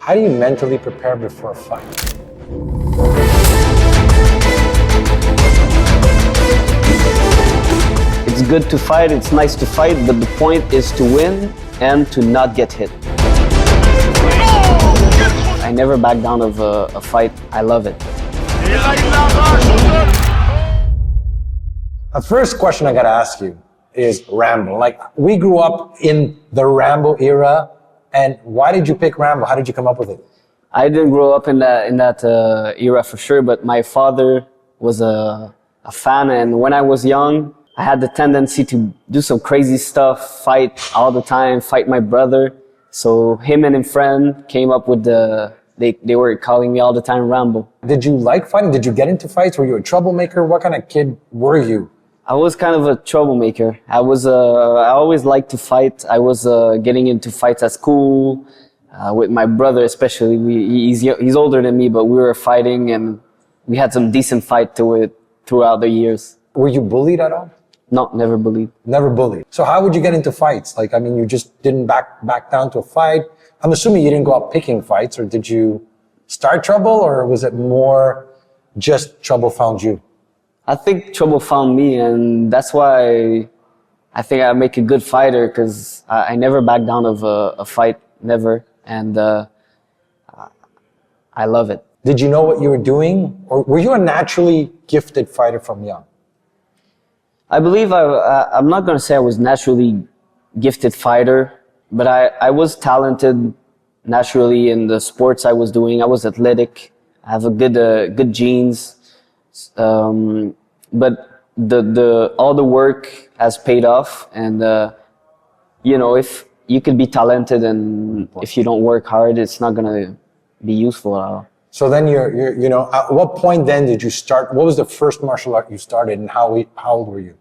How do you mentally prepare before a fight? It's good to fight, it's nice to fight, but the point is to win and to not get hit. I never back down of a fight. I love it. The first question I gotta ask you is Rambo. Like, we grew up in the Rambo era, and why did you pick Rambo? How did you come up with it? I didn't grow up in that era for sure, but my father was a fan, and when I was young, I had the tendency to do some crazy stuff, fight all the time, fight my brother. So him and his friend came up with they were calling me all the time Rambo. Did you like fighting? Did you get into fights? Were you a troublemaker? What kind of kid were you? I was kind of a troublemaker. I always liked to fight. I was getting into fights at school with my brother, especially. He's older than me, but we were fighting, and we had some decent fight to it throughout the years. Were you bullied at all? No, never bullied. Never bullied. So how would you get into fights? Like, I mean, you just didn't back down to a fight. I'm assuming you didn't go out picking fights, or did you start trouble, or was it more just trouble found you? I think trouble found me, and that's why I think I make a good fighter, because I never back down of a fight, never, and I love it. Did you know what you were doing, or were you a naturally gifted fighter from young? I believe I'm not going to say I was naturally gifted fighter, but I was talented naturally in the sports I was doing. I was athletic. I have a good genes. But all the work has paid off, and you know, if you could be talented and if you don't work hard, it's not gonna be useful at all. So then you know, at what point then did you start? What was the first martial art you started, and how old were you?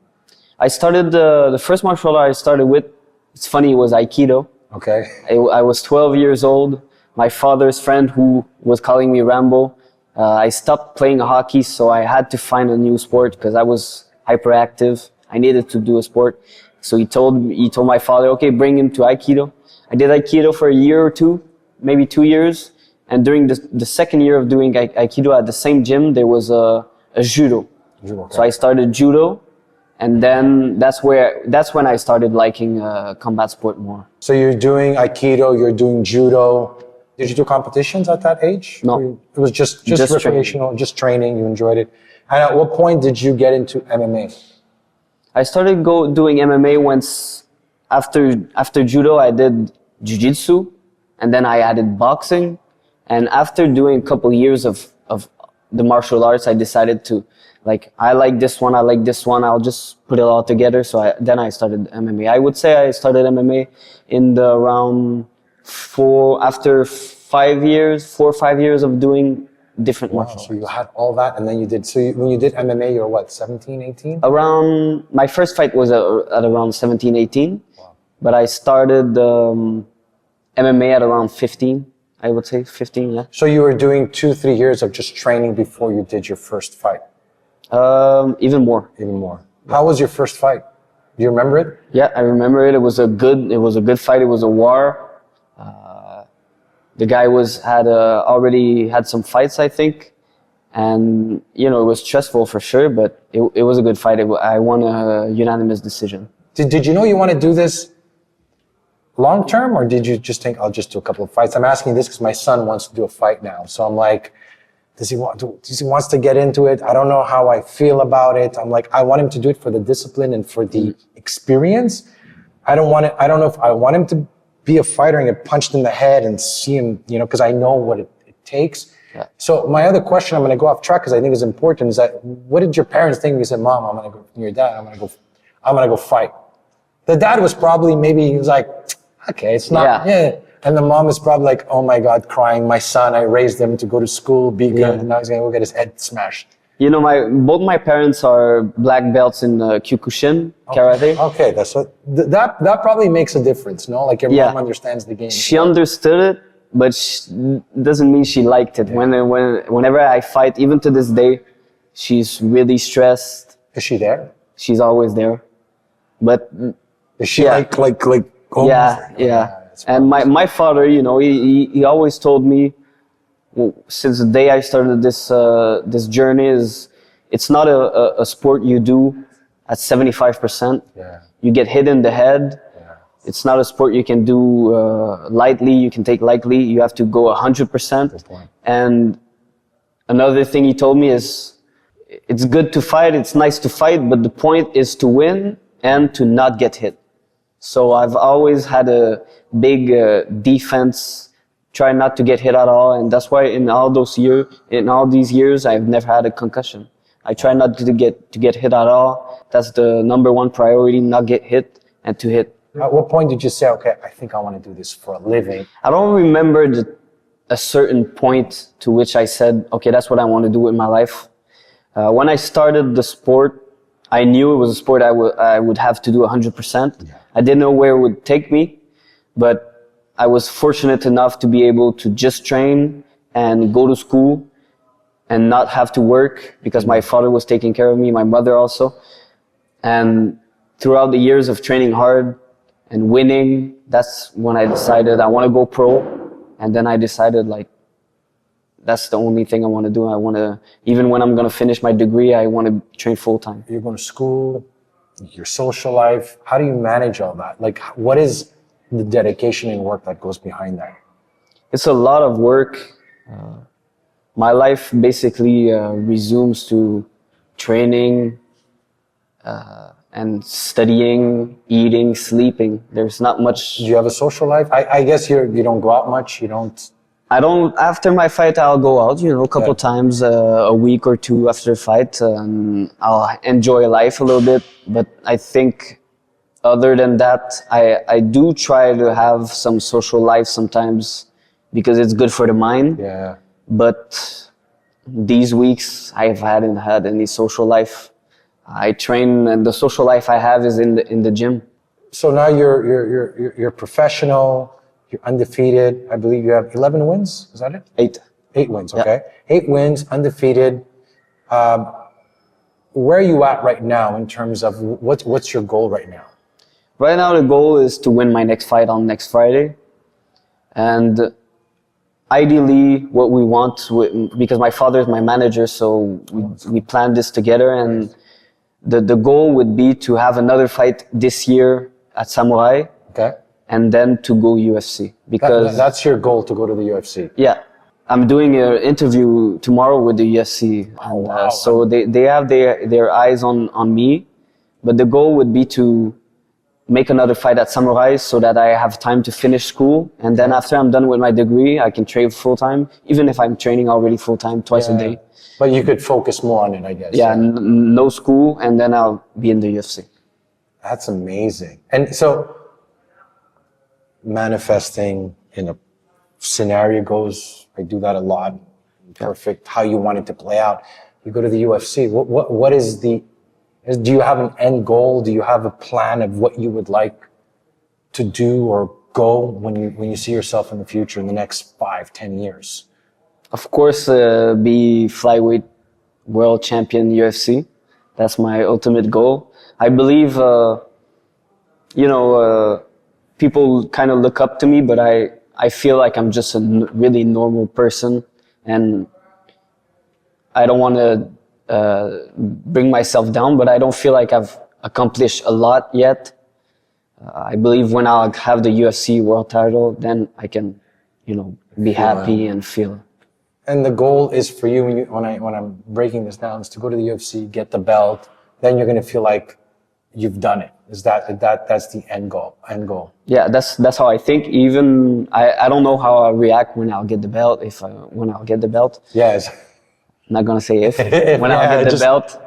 I started the first martial art I started with. It's funny, it was Aikido. Okay. I was 12 years old. My father's friend, who was calling me Rambo. I stopped playing hockey, so I had to find a new sport because I was hyperactive. I needed to do a sport. So he told my father, okay, bring him to Aikido. I did Aikido for a year or two, maybe 2 years. And during the second year of doing Aikido at the same gym, there was a judo. Okay. So I started judo, and then that's when I started liking combat sport more. So you're doing Aikido, you're doing judo. Did you do competitions at that age? No. It was just recreational, training. Just training, you enjoyed it. And at what point did you get into MMA? I started doing MMA once after judo. I did Jiu-Jitsu, and then I added boxing. And after doing a couple years of the martial arts, I decided to, like, I like this one, I'll just put it all together. So then I started MMA. I would say I started MMA in the around 4 or 5 years of doing different martial arts. So you had all that, and then you did, when you did MMA, you were what, 17, 18? Around, my first fight was at around 17, 18. Wow. But I started MMA at around 15, I would say, 15, yeah. So you were doing 2-3 years of just training before you did your first fight? Even more. Even more. How was your first fight? Do you remember it? Yeah, I remember it. It was a good fight. It was a war. The guy had already had some fights, I think, and you know, it was stressful for sure, but it was a good fight. I won a unanimous decision. Did you know you want to do this long term, or did you just think, I'll just do a couple of fights? I'm asking this because my son wants to do a fight now, so I'm like, he wants to get into it. I don't know how I feel about it. I'm like, I want him to do it for the discipline and for the experience. I don't know if I want him to be a fighter and get punched in the head and see him, you know, because I know what it takes. Yeah. So my other question, I'm going to go off track because I think is important, is that what did your parents think when you said, Mom, I'm going to go, your dad, I'm going to go fight? The dad was probably, maybe he was like, okay, it's not, yeah. And the mom is probably like, oh my God, crying, my son, I raised him to go to school, be good, and now he's going to go get his head smashed. You know, both my parents are black belts in Kyokushin karate. Okay, that probably makes a difference, no? Like your mom understands the game. She understood it, but doesn't mean she liked it. Yeah. Whenever I fight, even to this day, she's really stressed. Is she there? She's always there, but is she like almost? Yeah. And my father, you know, he always told me, well, since the day I started this journey, is it's not a sport you do at 75%. Yeah. You get hit in the head. Yeah. It's not a sport you can do lightly. You can take lightly. You have to go 100%. Good point. And another thing he told me is, it's good to fight. It's nice to fight, but the point is to win and to not get hit. So I've always had a big defense, try not to get hit at all, and that's why in all these years, I've never had a concussion. I try not to get hit at all. That's the number one priority: not get hit and to hit. At what point did you say, okay, I think I want to do this for a living? I don't remember a certain point to which I said, okay, that's what I want to do with my life. When I started the sport, I knew it was a sport I would have to do 100%. Yeah. I didn't know where it would take me, but I was fortunate enough to be able to just train and go to school and not have to work because my father was taking care of me, my mother also. And throughout the years of training hard and winning, that's when I decided I want to go pro. And then I decided, like, that's the only thing I want to do. I want to, even when I'm going to finish my degree, I want to train full time. You're going to school, your social life. How do you manage all that? Like, what is the dedication and work that goes behind that? It's a lot of work. My life basically resumes to training and studying, eating, sleeping. There's not much. Do you have a social life? I guess you don't go out much. You don't. I don't. After my fight, I'll go out, you know, a couple times a week or two after the fight. I'll enjoy life a little bit. But I think other than that, I do try to have some social life sometimes because it's good for the mind. Yeah. But these weeks, I hadn't had any social life. I train, and the social life I have is in the gym. So now you're professional. You're undefeated. I believe you have 11 wins. Is that it? 8. 8 wins. Okay. Yeah. 8 wins, undefeated. Where are you at right now in terms of what's your goal right now? Right now, the goal is to win my next fight on next Friday, and ideally, what we want, because my father is my manager, so we planned this together, and the goal would be to have another fight this year at Samurai. Okay. And then to go UFC, because that's your goal, to go to the UFC. Yeah, I'm doing an interview tomorrow with the UFC, Oh, wow. so they have their eyes on me, but the goal would be to make another fight at Samurai so that I have time to finish school, and then after I'm done with my degree, I can train full time, even if I'm training already full time twice a day. But you could focus more on it, I guess. Yeah, no school, and then I'll be in the UFC. That's amazing. And so, manifesting in a scenario goes, I do that a lot. Perfect. How you want it to play out. You go to the UFC. What is do you have an end goal? Do you have a plan of what you would like to do or go when you see yourself in the future in the next 5-10 years? Of course, be flyweight world champion UFC. That's my ultimate goal. I believe, people kind of look up to me, but I feel like I'm just a really normal person, and I don't want to bring myself down, but I don't feel like I've accomplished a lot yet. I believe when I'll have the UFC world title, then I can, be happy and feel. And the goal is for you, when I'm breaking this down, is to go to the UFC, get the belt, then you're going to feel like you've done it. Is that's the end goal? Yeah, that's how I think. Even I don't know how I'll react when I'll get the belt. When I'll get the belt. Yes. I'm not gonna say if when I'll get the belt,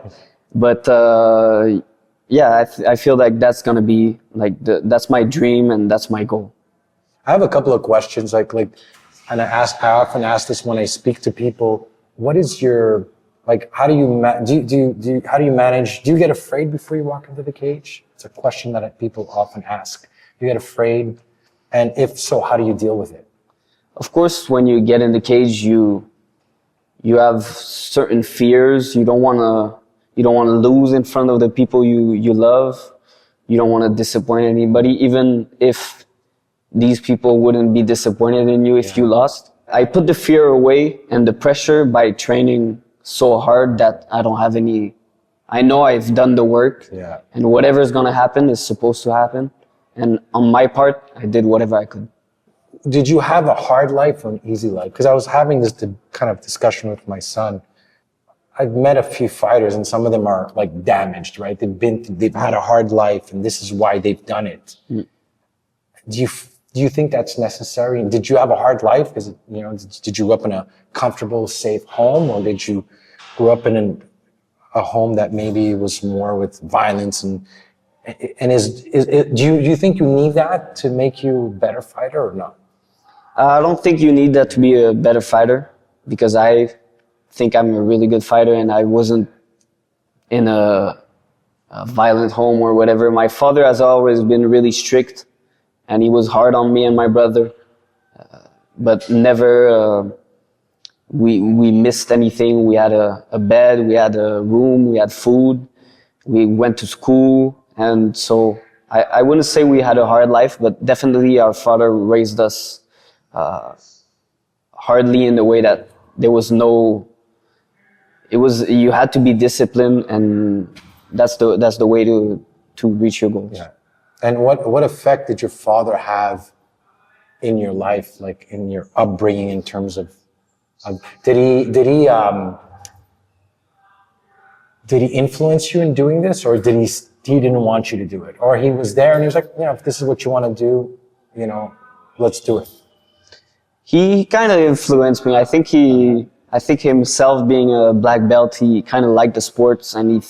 but I feel like that's gonna be like that's my dream and that's my goal. I have a couple of questions, and I often ask this when I speak to people. What is your how do you manage? Do you get afraid before you walk into the cage? It's a question that people often ask. Do you get afraid? And if so, how do you deal with it? Of course, when you get in the cage, you have certain fears. You don't want to lose in front of the people you love. You don't want to disappoint anybody, even if these people wouldn't be disappointed in you if you lost. I put the fear away and the pressure by training so hard that I don't have any. I know I've done the work, and whatever's gonna happen is supposed to happen. And on my part, I did whatever I could. Did you have a hard life or an easy life? Because I was having this kind of discussion with my son. I've met a few fighters, and some of them are like damaged, right? They've had a hard life, and this is why they've done it. Do you think that's necessary? And did you have a hard life? Is it, you know, did you grow up in a comfortable, safe home, or did you grow up in a home that maybe was more with violence? And do you think you need that to make you a better fighter or not? I don't think you need that to be a better fighter, because I think I'm a really good fighter and I wasn't in a violent home or whatever. My father has always been really strict, and he was hard on me and my brother, but never we missed anything. We had a bed, we had a room, we had food, we went to school, and so I wouldn't say we had a hard life, but definitely our father raised us hardly in the way that there was no. You had to be disciplined, and that's the way to reach your goals. Yeah. And what effect did your father have in your life, like in your upbringing, in terms of did he influence you in doing this, or he didn't want you to do it, or he was there and he was like, you know, if this is what you want to do, you know, let's do it? He kind of influenced me. I think himself being a black belt, he kind of liked the sports, and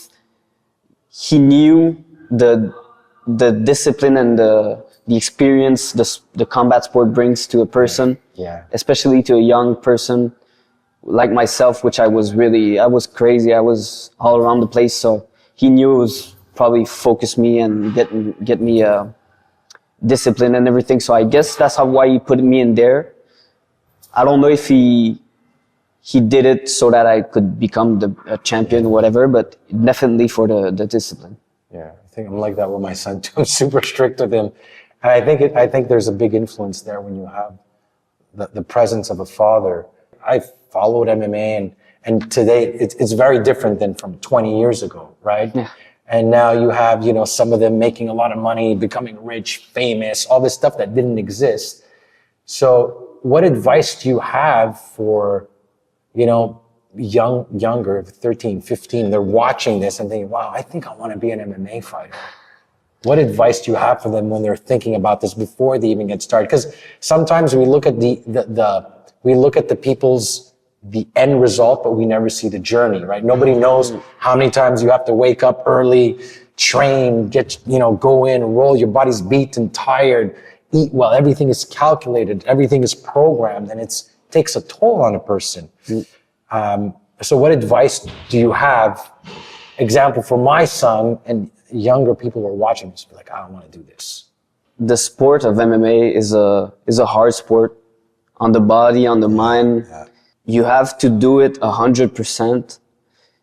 he knew the discipline and the experience the combat sport brings to a person, especially to a young person like myself, which I was crazy. I was all around the place. So he knew it was probably focus me and get me discipline and everything. So I guess that's why he put me in there. I don't know if he did it so that I could become a champion or whatever, but definitely for the discipline. Yeah, I think I'm like that with my son too. I'm super strict with him. And I think there's a big influence there when you have the presence of a father. I followed MMA, and today it's very different than from 20 years ago, right? Yeah. And now you have, you know, some of them making a lot of money, becoming rich, famous, all this stuff that didn't exist. So what advice do you have for, you know, younger, 13, 15, they're watching this and thinking, wow, I think I want to be an MMA fighter. What advice do you have for them when they're thinking about this before they even get started? Because sometimes we look at the end result, but we never see the journey, right? Nobody knows how many times you have to wake up early, train, go in, roll, your body's beaten, tired, eat well, everything is calculated, everything is programmed, and it takes a toll on a person. So what advice do you have? Example for my son and younger people who are watching this, be like, I don't want to do this. The sport of MMA is a hard sport on the body, on the mind. Yeah. You have to do it 100%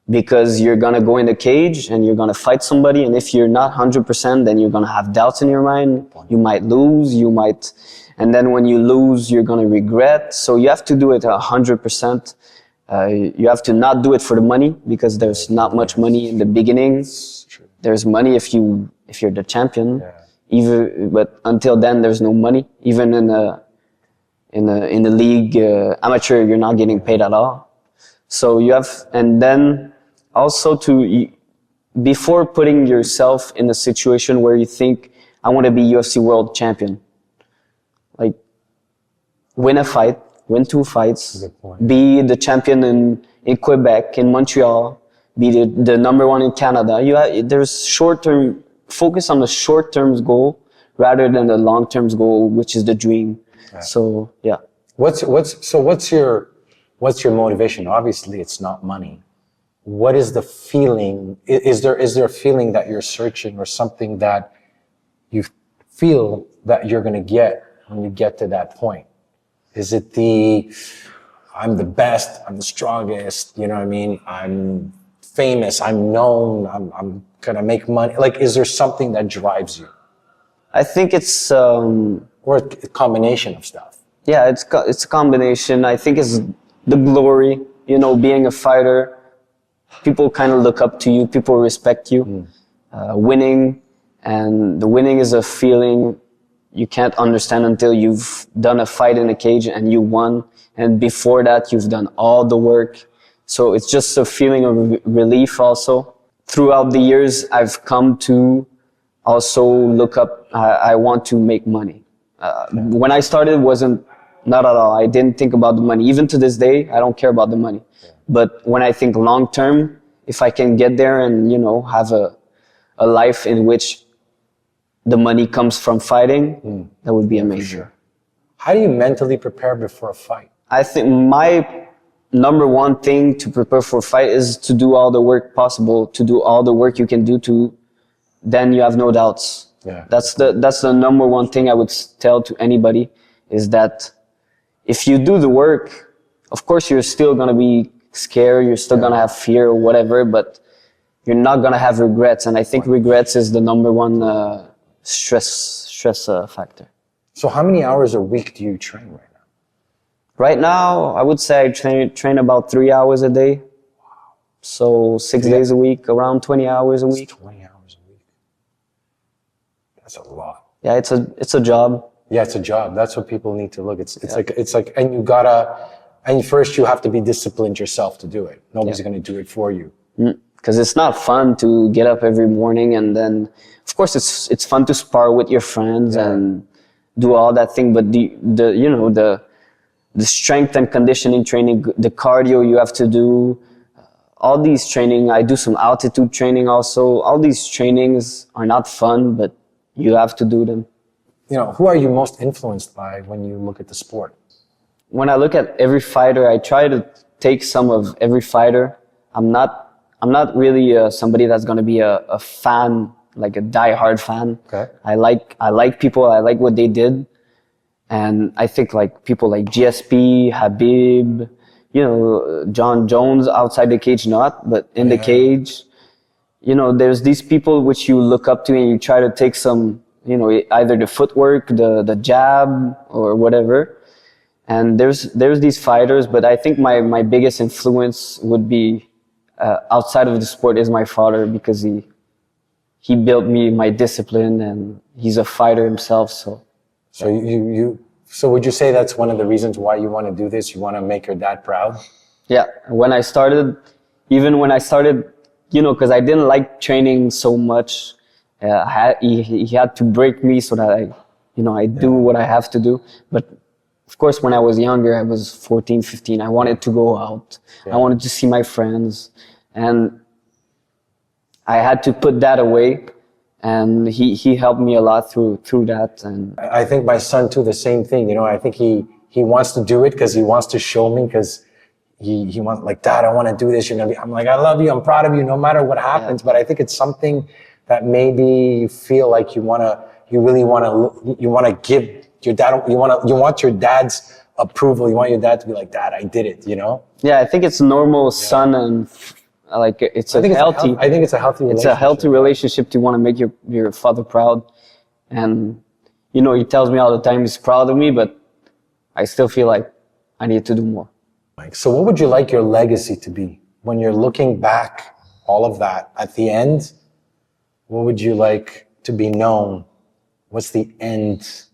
because you're going to go in the cage and you're going to fight somebody. And if you're not 100%, then you're going to have doubts in your mind. You might lose, and then when you lose, you're going to regret. So you have to do it 100%. You have to not do it for the money because there's not much money in the beginning. There's money if you're the champion. Yeah. But until then, there's no money. Even in the league, amateur, you're not getting paid at all. So you have, and then also before putting yourself in a situation where you think, I want to be UFC world champion, like win a fight, win 2 fights, be the champion in Quebec, in Montreal, be the number 1 in Canada. There's short-term, focus on the short-term goal rather than the long-term goal, which is the dream. Right. So, yeah. What's your motivation? Obviously, it's not money. What is the feeling? Is there a feeling that you're searching, or something that you feel that you're going to get when you get to that point? Is it I'm the best, I'm the strongest, you know what I mean? I'm famous, I'm known, I'm going to make money. Like, is there something that drives you? I think it's or a combination of stuff? Yeah, it's a combination. I think it's the glory, you know, being a fighter. People kind of look up to you. People respect you. Winning, and the winning is a feeling you can't understand until you've done a fight in a cage and you won. And before that, you've done all the work. So it's just a feeling of relief also. Throughout the years, I've come to also look up, I want to make money. When I started, it wasn't, not at all. I didn't think about the money. Even to this day, I don't care about the money. But when I think long term, if I can get there and, you know, have a life in which the money comes from fighting, that would be amazing. Sure. How do you mentally prepare before a fight? I think my number one thing to prepare for a fight is to do all the work possible, to do all the work you can do to, then you have no doubts. Yeah. That's the number one thing I would tell to anybody, is that if you do the work, of course you're still going to be scared, you're still going to have fear or whatever, but you're not going to have regrets. And I think regrets is the number one stress factor. So how many hours a week do you train right now? Right now, I would say I train about 3 hours a day. So 6 days a week, around 20 hours a week. 20 hours a week. That's a lot. Yeah, it's a job. Yeah, it's a job. That's what people need to look. It's like, and you gotta, and first you have to be disciplined yourself to do it. Nobody's going to do it for you. Because it's not fun to get up every morning and then, of course, it's fun to spar with your friends and do all that thing. But the strength and conditioning training, the cardio you have to do, all these training. I do some altitude training also. All these trainings are not fun, but you have to do them. You know, who are you most influenced by when you look at the sport? When I look at every fighter, I try to take some of every fighter. I'm not really somebody that's going to be a fan, like a die-hard fan. Okay. I like people. I like what they did. And I think like people like GSP, Habib, you know, John Jones outside the cage, not, but in the cage. You know, there's these people which you look up to and you try to take some, you know, either the footwork, the jab or whatever. And there's these fighters, but I think my biggest influence would be outside of the sport is my father, because he built me my discipline and he's a fighter himself. So would you say that's one of the reasons why you want to do this? You want to make your dad proud? Yeah. When I started, you know, because I didn't like training so much, he had to break me so that I do what I have to do. But of course, when I was younger, I was 14, 15, I wanted to go out. I wanted to see my friends. And I had to put that away. And he helped me a lot through that. And I think my son too, the same thing. You know, I think he wants to do it because he wants to show me, because he wants, like, Dad, I want to do this. I'm like, I love you. I'm proud of you no matter what happens. But I think it's something that maybe you feel like you want to give your dad, you want your dad's approval. You want your dad to be like, Dad, I did it, you know? Yeah, I think it's normal, son, and like I think it's a healthy relationship. It's a healthy relationship to want to make your father proud. And, you know, he tells me all the time he's proud of me, but I still feel like I need to do more. So what would you like your legacy to be? When you're looking back, all of that, at the end, what would you like to be known? What's the end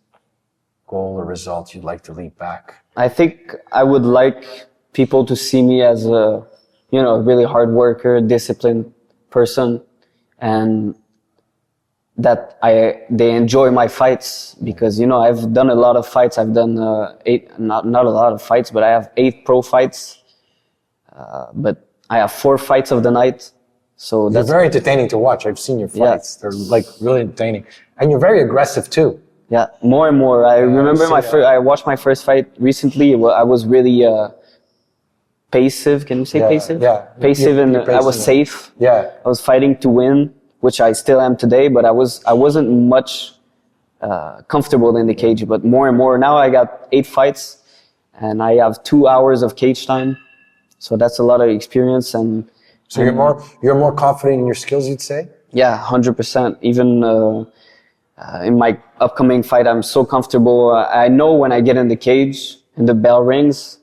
goal or result you'd like to leave back? I think I would like people to see me as a really hard worker, disciplined person, and that they enjoy my fights, because, you know, I've done a lot of fights. I've done not a lot of fights, but I have 8 pro fights. But I have 4 fights of the night. So that's very entertaining to watch. I've seen your fights. Yeah. They're like really entertaining. And you're very aggressive too. Yeah, more and more. I remember I watched my first fight recently. I was really passive. Can you say passive? Yeah. Passive, and I was safe. Yeah. I was fighting to win, which I still am today, but I wasn't much comfortable in the cage. But more and more now, I got 8 fights, and I have 2 hours of cage time. So that's a lot of experience. And so you're more confident in your skills, you'd say? Yeah, 100%. Even In my upcoming fight, I'm so comfortable. I know when I get in the cage and the bell rings,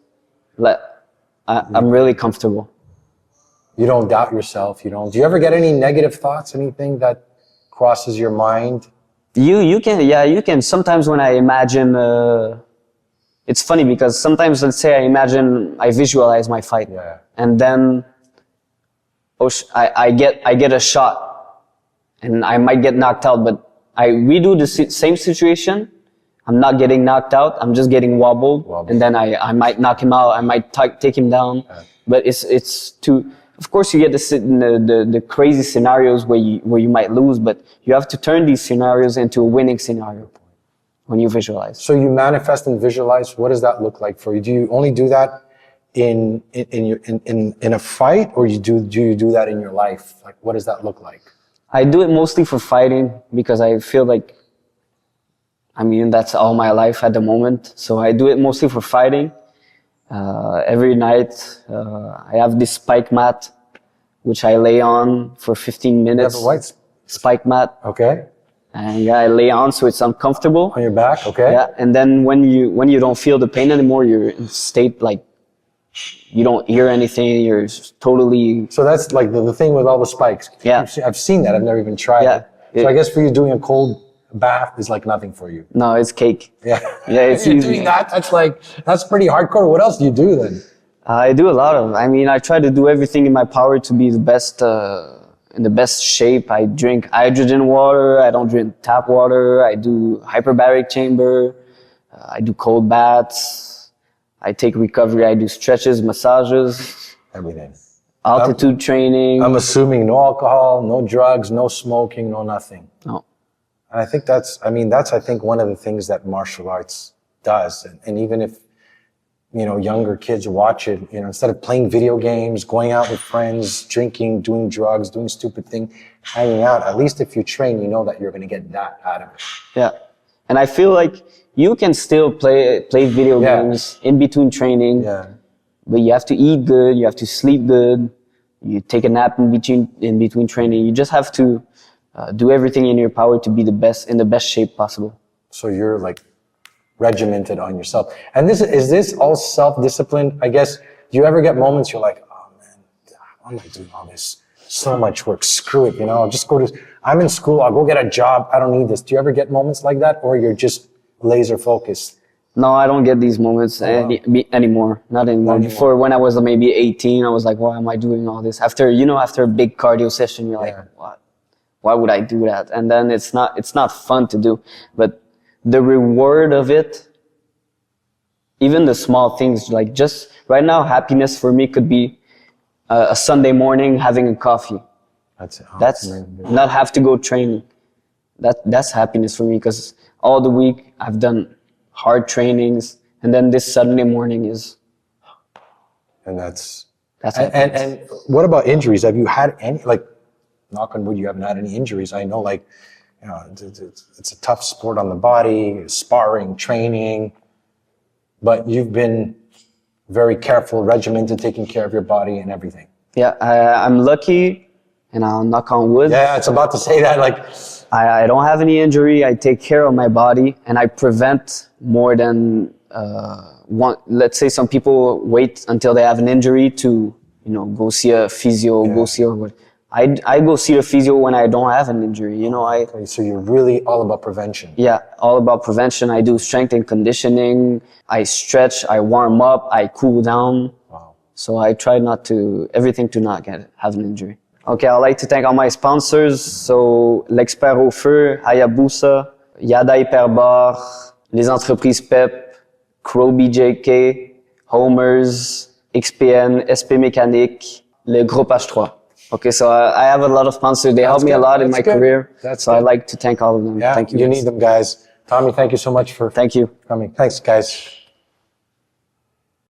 I'm really comfortable. You don't doubt yourself. Do you ever get any negative thoughts, anything that crosses your mind? You can. Sometimes when I imagine, it's funny because sometimes, let's say I visualize my fight, and then I get a shot, and I might get knocked out, but I redo the same situation. I'm not getting knocked out. I'm just getting wobbled. And then I might knock him out. I might take him down. But it's too. Of course, you get the crazy scenarios where you might lose, but you have to turn these scenarios into a winning scenario when you visualize. So you manifest and visualize. What does that look like for you? Do you only do that in a fight, or do you do that in your life? Like, what does that look like? I do it mostly for fighting because I feel like, that's all my life at the moment. So I do it mostly for fighting. Every night, I have this spike mat, which I lay on for 15 minutes. You have a white spike mat. Okay. And I lay on so it's uncomfortable. On your back, okay. Yeah, and then when you don't feel the pain anymore, you're in a state like you don't hear anything. You're totally. So that's like the thing with all the spikes. Yeah. I've seen that. I've never even tried it. So I guess for you, doing a cold bath is like nothing for you. No, it's cake. Yeah. Yeah, it's You're easy. doing that. That's pretty hardcore. What else do you do then? I do a lot of. I try to do everything in my power to be the best, in the best shape. I drink hydrogen water. I don't drink tap water. I do hyperbaric chamber. I do cold baths. I take recovery. I do stretches, massages. Everything. Altitude training. I'm assuming no alcohol, no drugs, no smoking, no nothing. No. And I think that's I think one of the things that martial arts does. And even if, younger kids watch it, instead of playing video games, going out with friends, drinking, doing drugs, doing stupid things, hanging out, at least if you train, you know that you're going to get that out of it. Yeah. And I feel like you can still play video games in between training. Yeah. But you have to eat good, you have to sleep good, you take a nap in between training. You just have to do everything in your power to be in the best shape possible. So you're like regimented on yourself. And is this all self-discipline? I guess, do you ever get moments you're like, oh man, why am I doing all this? So much work, screw it, I'll just I'm in school, I'll go get a job, I don't need this. Do you ever get moments like that, or you're just laser focused? No, I don't get these moments anymore. Not anymore. Before, when I was maybe 18, I was like, why am I doing all this? After a big cardio session, you're like, what? Why would I do that? And then it's not fun to do. But the reward of it, even the small things, like just right now, happiness for me could be a Sunday morning having a coffee. That's not have to go training. That's happiness for me, because all the week I've done hard trainings, and then this Sunday morning is. And that's and what about injuries? Have you had any, like, knock on wood, you haven't had any injuries? I know, like, it's a tough sport on the body, sparring, training, but you've been very careful, regimented, taking care of your body and everything. Yeah, I'm lucky, and I'll knock on wood. Yeah, it's about to say that, like. I don't have any injury. I take care of my body, and I prevent more than one. Let's say some people wait until they have an injury to, go see a physio, go see or I go see a physio when I don't have an injury. Okay, so you're really all about prevention. Yeah, all about prevention. I do strength and conditioning. I stretch. I warm up. I cool down. Wow. So I try everything to not have an injury. Okay, I'd like to thank all my sponsors. So, l'Expert au Feu, Hayabusa, Yada Hyperbar, les entreprises PEP, Crow BJK, Homers, XPN, SP Mécanique, le Groupe H3. Okay, so I have a lot of sponsors. They help me a lot in my career. So I'd like to thank all of them. Yeah, thank you. You need them, guys. Tommy, thank you so much for coming. Thanks, guys.